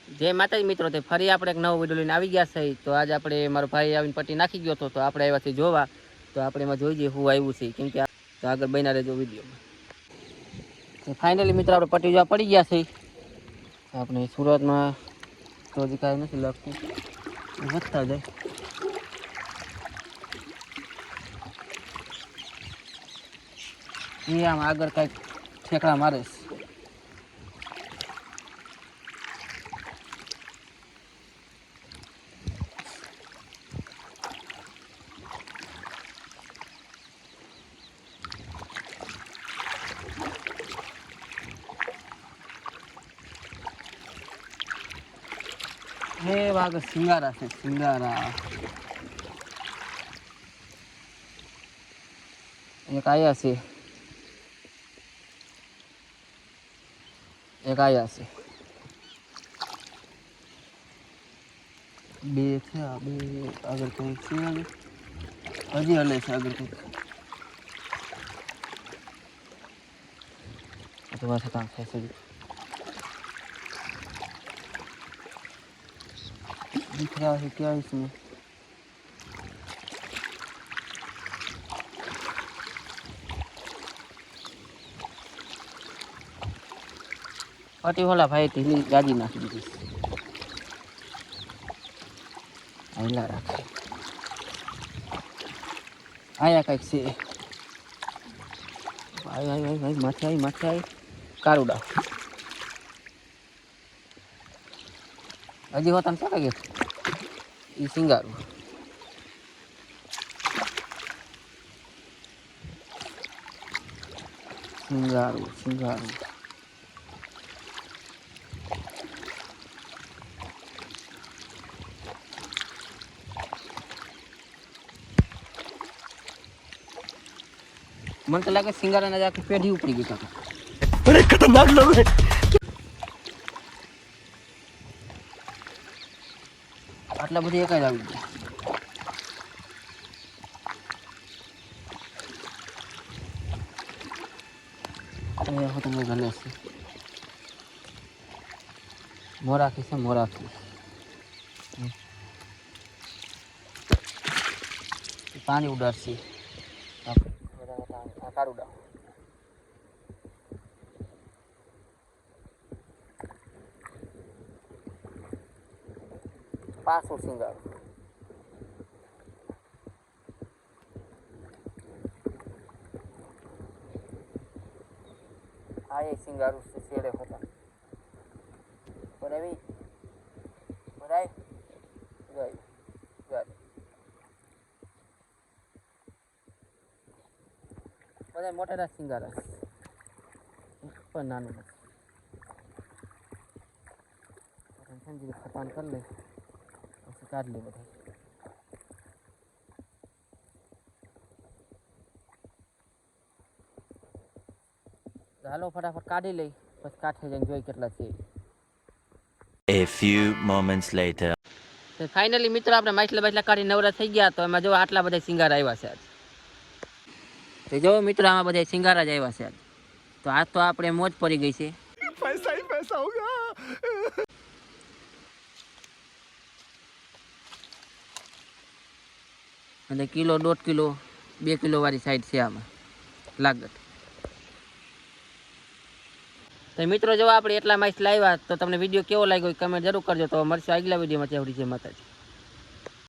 જય માતાજી મિત્રો, તે ફરી આપણે એક નવો વિડીયો લઈને આવી ગયા છે. તો આજ આપણે મારો ભાઈ આવીને પટ્ટી નાખી ગયો હતો, તો આપણે આવ્યા છે જોવા. તો આપણે એમાં જોઈ જઈએ શું આવ્યું છે, કેમ કે તો આગળ બન્યા રહેજો વિડીયોમાં. ફાઇનલી મિત્રો આપણે પટ્ટી જોવા પડી ગયા છે. આપણે સુરતમાં તો હજી કાંઈ નથી લાગતું, વધતા જાય. એ આમ આગળ કાંઈક ઠેકડા મારે છે. હે વાગ સિંગારા છે, સિંગારા એક આયા છે, એક આયા છે, બે છે. આ બે આગળ કંઈક છે, હજી હલે છે આગળ કંઈક. તો પાછા કામ થાય છે. दिख रहा है क्या इसमें? पट्टी वाला भाई ढीली गाड़ी नाखी दीधी आयला राखे आया कईक से भाई भाई भाई भाई माथे आई कारुडा हजी होता क्या लगे ये सिंगारू सिंगारू सिंगारू मन तो लगे सिंगारा ना जाके पेढ़ी उपड़ी गई था। अरे खतरनाक लोग हैं। आटला बधी एक ज આવી ગઈ એ હો તમે ગલે છે મોરાખી છે મોરાખી પાણી ઉડાડશે આપણે કાઢુડા પાછું સિંગારું આ એ સિંગારું છેડે હોતા બરાબર બરાબર જાય જાય બધા મોટા સિંગારા પણ નાનું નથી ખપાન કરી લે પછી કાઢ લે બધા હાલો ફટાફટ કાઢી લઈ પછી કાઠે જઈને જોઈ કેટલા છે. A few moments later. તો ફાઇનલી મિત્રો આપણે માછલા કાઢી નવરા થઈ ગયા. તો એમાં જો આટલા બધા સિંગારા આવ્યા છે આજ. તો જો મિત્રો આમાં બધા સિંગારા જ આવ્યા છે આજ. તો આજ તો આપણે મોજ પડી ગઈ છે. પૈસા ही पैसा होगा. અને કિલો 1.5 કિલો 2 કિલો વાળી સાઈડ છે આમાં લાગત. તો મિત્રો જો આપણે એટલા માછલા આવ્યા તો તમને વિડીયો કેવો લાગ્યો કમેન્ટ જરૂર કરજો. તો મળશે આગલા વિડીયોમાં. ત્યાં સુધી જય માતાજી.